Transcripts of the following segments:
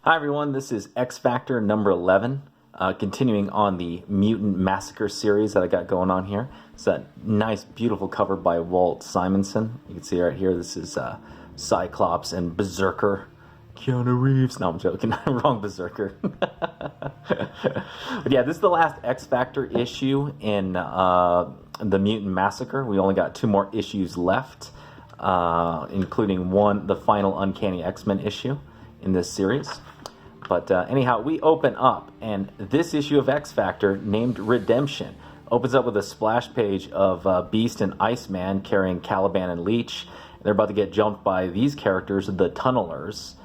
Hi everyone, this is X Factor number 11, continuing on the Mutant Massacre series that I got going on here. It's a nice, beautiful cover by Walt Simonson. You can see right here, this is Cyclops and Berserker. Keanu Reeves. No, I'm joking. Wrong Berserker. But yeah, this is the last X Factor issue in the Mutant Massacre. We only got 2 more issues left, including the final Uncanny X-Men issue in this series. But anyhow, we open up, and this issue of X Factor, named Redemption, opens up with a splash page of Beast and Iceman carrying Caliban and Leech. They're about to get jumped by these characters, the Tunnelers,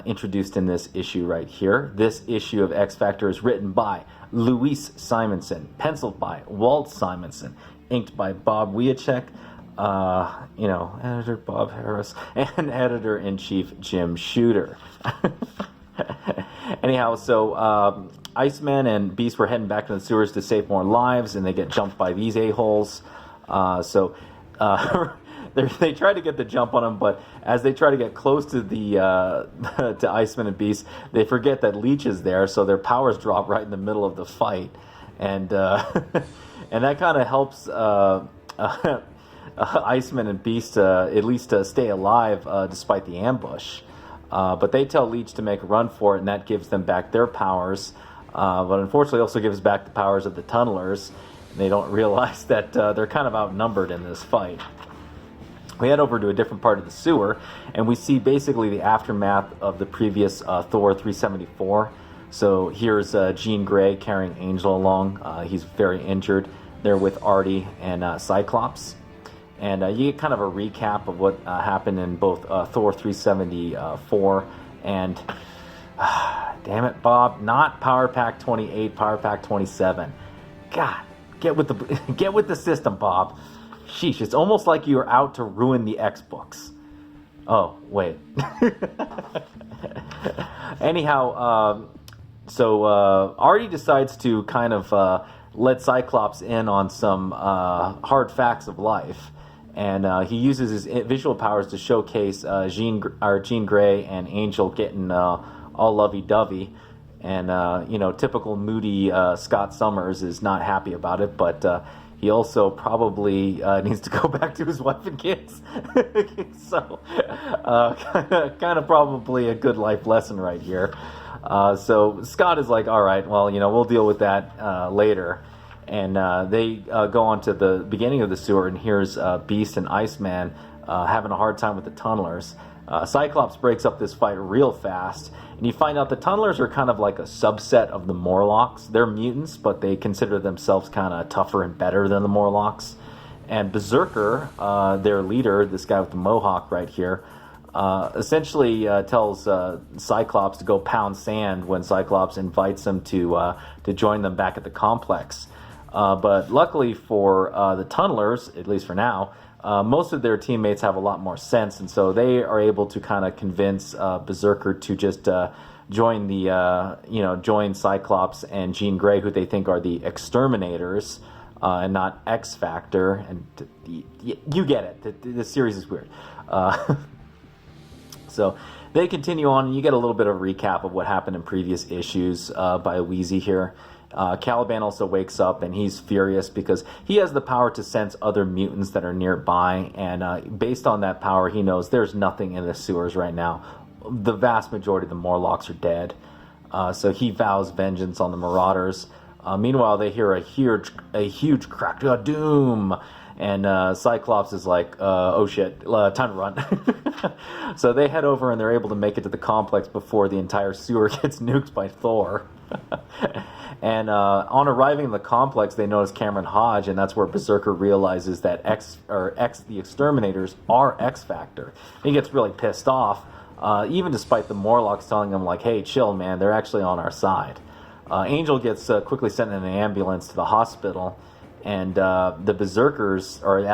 introduced in this issue right here. This issue of X Factor is written by Louise Simonson, penciled by Walt Simonson, inked by Bob Wiacek, editor Bob Harris, and editor-in-chief Jim Shooter. Anyhow, so Iceman and Beast were heading back to the sewers to save more lives, and they get jumped by these a-holes. They try to get the jump on them, but as they try to get close to to Iceman and Beast, they forget that Leech is there, so their powers drop right in the middle of the fight, and and that kind of helps Iceman and Beast at least stay alive despite the ambush. But they tell Leech to make a run for it, and that gives them back their powers. But unfortunately, also gives back the powers of the Tunnelers. And they don't realize that they're kind of outnumbered in this fight. We head over to a different part of the sewer, and we see basically the aftermath of the previous Thor 374. So here's Jean Grey carrying Angel along. He's very injured. They're with Artie and Cyclops. And you get kind of a recap of what happened in both Thor 374 and, damn it, Bob, not Power Pack 28, Power Pack 27. God, get with the system, Bob. Sheesh, it's almost like you're out to ruin the X books. Oh, wait. Anyhow, so Artie decides to kind of let Cyclops in on some hard facts of life. And he uses his visual powers to showcase Jean Grey and Angel getting all lovey-dovey. And, typical moody Scott Summers is not happy about it, but he also probably needs to go back to his wife and kids. So, kind of probably a good life lesson right here. So Scott is like, all right, well, we'll deal with that later. And they go on to the beginning of the sewer, and here's Beast and Iceman having a hard time with the Tunnelers. Cyclops breaks up this fight real fast, and you find out the Tunnelers are kind of like a subset of the Morlocks. They're mutants, but they consider themselves kind of tougher and better than the Morlocks. And Berserker, their leader, this guy with the mohawk right here, essentially tells Cyclops to go pound sand when Cyclops invites him to join them back at the complex. But luckily for the Tunnelers, at least for now, most of their teammates have a lot more sense, and so they are able to kind of convince Berserker to just join Cyclops and Jean Grey, who they think are the exterminators, and not X Factor. And you get it. The series is weird. So they continue on, and you get a little bit of a recap of what happened in previous issues by Wheezy here. Caliban also wakes up, and he's furious because he has the power to sense other mutants that are nearby, and based on that power, he knows there's nothing in the sewers right now. The vast majority of the Morlocks are dead, so he vows vengeance on the Marauders. Meanwhile, they hear a huge crack, doom, and Cyclops is like, oh shit, time to run. So they head over, and they're able to make it to the complex before the entire sewer gets nuked by Thor. And on arriving in the complex, they notice Cameron Hodge, and that's where Berserker realizes that the exterminators are X Factor. He gets really pissed off, even despite the Morlocks telling him, like, hey, chill, man, they're actually on our side. Angel gets quickly sent in an ambulance to the hospital, and the Berserkers, the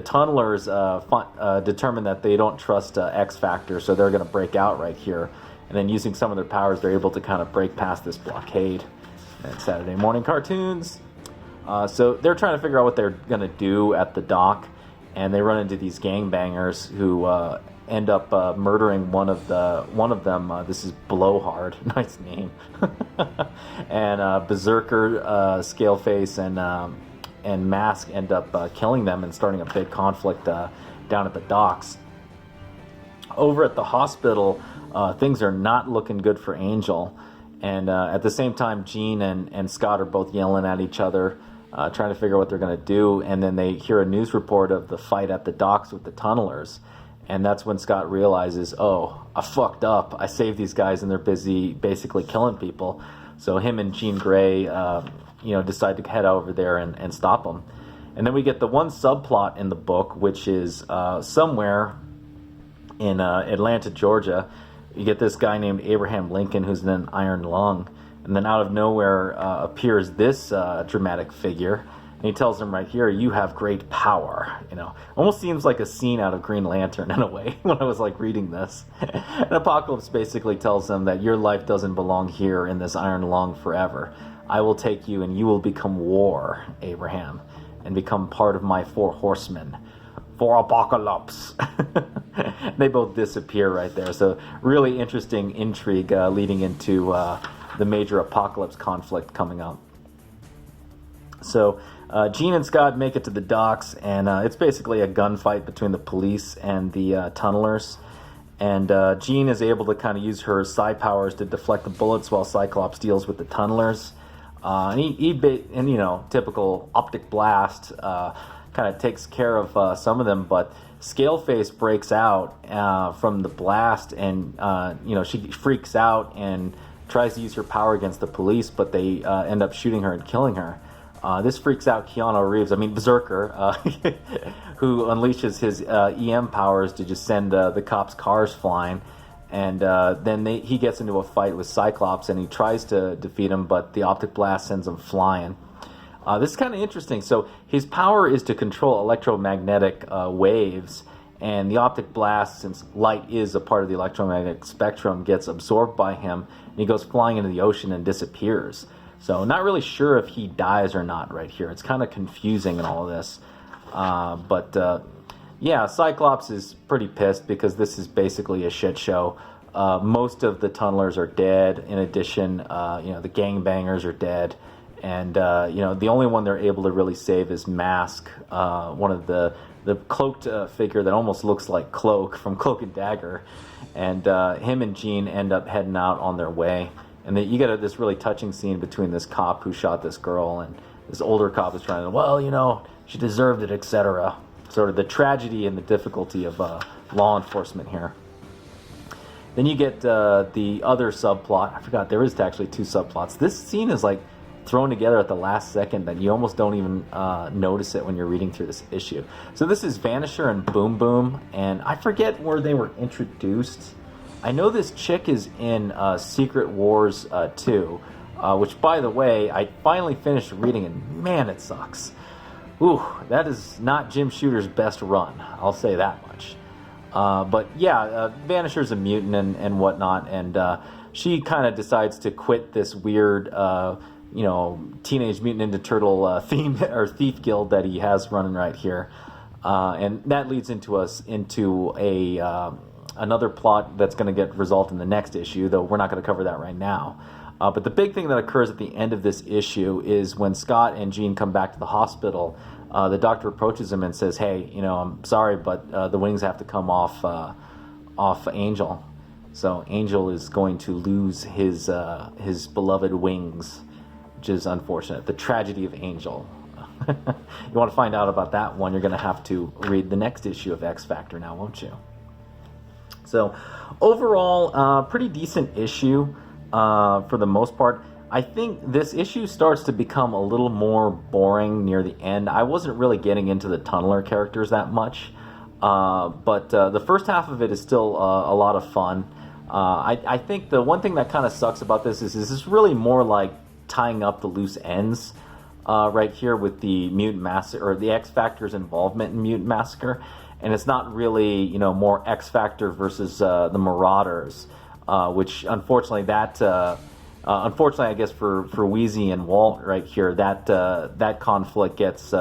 Tunnelers determine that they don't trust X Factor, so they're going to break out right here. And then using some of their powers, they're able to kind of break past this blockade. And Saturday morning cartoons. So they're trying to figure out what they're going to do at the dock. And they run into these gangbangers who end up murdering one of them. This is Blowhard, nice name, and Berserker, Scaleface, and Mask end up killing them and starting a big conflict down at the docks. Over at the hospital, things are not looking good for Angel, and at the same time, Jean and Scott are both yelling at each other, trying to figure out what they're going to do, and then they hear a news report of the fight at the docks with the tunnelers, and that's when Scott realizes, oh, I fucked up. I saved these guys, and they're busy basically killing people. So him and Jean Grey, decide to head over there and stop them. And then we get the one subplot in the book, which is somewhere in Atlanta, Georgia. You get this guy named Abraham Lincoln who's in an iron lung, and then out of nowhere appears this dramatic figure, and he tells him right here, "You have great power." Almost seems like a scene out of Green Lantern in a way when I was like reading this. And Apocalypse basically tells him that your life doesn't belong here in this iron lung forever. I will take you, and you will become War, Abraham, and become part of my 4 horsemen. For Apocalypse. They both disappear right there. So really interesting intrigue leading into the major Apocalypse conflict coming up. So Jean and Scott make it to the docks, and it's basically a gunfight between the police and the tunnelers. And Jean is able to kind of use her psi powers to deflect the bullets while Cyclops deals with the tunnelers. And typical optic blast kind of takes care of some of them, but Scaleface breaks out from the blast, and she freaks out and tries to use her power against the police, but they end up shooting her and killing her. This freaks out Keanu Reeves, Berserker, who unleashes his EM powers to just send the cops' cars flying. And then he gets into a fight with Cyclops, and he tries to defeat him, but the optic blast sends him flying. This is kind of interesting. So his power is to control electromagnetic waves, and the optic blast, since light is a part of the electromagnetic spectrum, gets absorbed by him, and he goes flying into the ocean and disappears. So not really sure if he dies or not right here. It's kind of confusing in all of this. Yeah, Cyclops is pretty pissed because this is basically a shit show. Most of the tunnelers are dead. In addition, the gangbangers are dead. And, the only one they're able to really save is Mask, one of the cloaked figure that almost looks like Cloak from Cloak and Dagger. And him and Jean end up heading out on their way. And you get this really touching scene between this cop who shot this girl and this older cop is trying to, she deserved it, etc. Sort of the tragedy and the difficulty of law enforcement here. Then you get the other subplot. I forgot, there is actually 2 subplots. This scene is like thrown together at the last second that you almost don't even notice it when you're reading through this issue. So this is Vanisher and Boom Boom, and I forget where they were introduced. I know this chick is in Secret Wars 2, which, by the way, I finally finished reading, and man, it sucks. Ooh, that is not Jim Shooter's best run, I'll say that much. But yeah, Vanisher's a mutant and whatnot, and she kind of decides to quit this weird, Teenage Mutant Ninja Turtle theme or thief guild that he has running right here, and that leads into another plot that's going to get resolved in the next issue, though we're not going to cover that right now. But the big thing that occurs at the end of this issue is when Scott and Jean come back to the hospital, the doctor approaches him and says, "Hey, I'm sorry, but the wings have to come off Angel." So Angel is going to lose his beloved wings, which is unfortunate. The tragedy of Angel. You want to find out about that one, you're going to have to read the next issue of X Factor now, won't you? So overall, pretty decent issue for the most part. I think this issue starts to become a little more boring near the end. I wasn't really getting into the tunneler characters that much, but the first half of it is still a lot of fun. I think the one thing that kind of sucks about this is this is really more like tying up the loose ends right here with the Mutant Massacre, or the X Factor's involvement in Mutant Massacre. And it's not really, more X Factor versus the Marauders, which unfortunately I guess for Wheezy and Walt right here, that conflict gets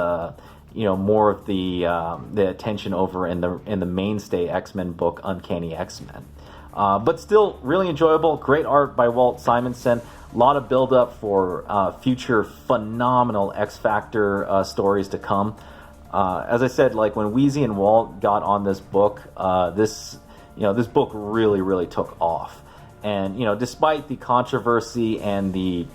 more of the attention over in the mainstay X-Men book, Uncanny X-Men. But still really enjoyable. Great art by Walt Simonson. A lot of build up for future phenomenal X-Factor stories to come. As I said, like when Wheezy and Walt got on this book, this book really took off. And despite the controversy and the,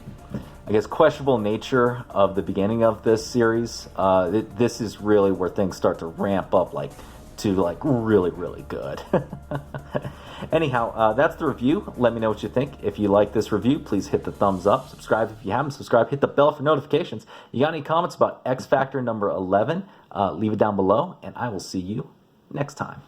I guess, questionable nature of the beginning of this series, this is really where things start to ramp up to really good. Anyhow, that's the review. Let me know what you think. If you like this review, please hit the thumbs up. Subscribe if you haven't subscribed. Hit the bell for notifications. You got any comments about X Factor number 11? Leave it down below, and I will see you next time.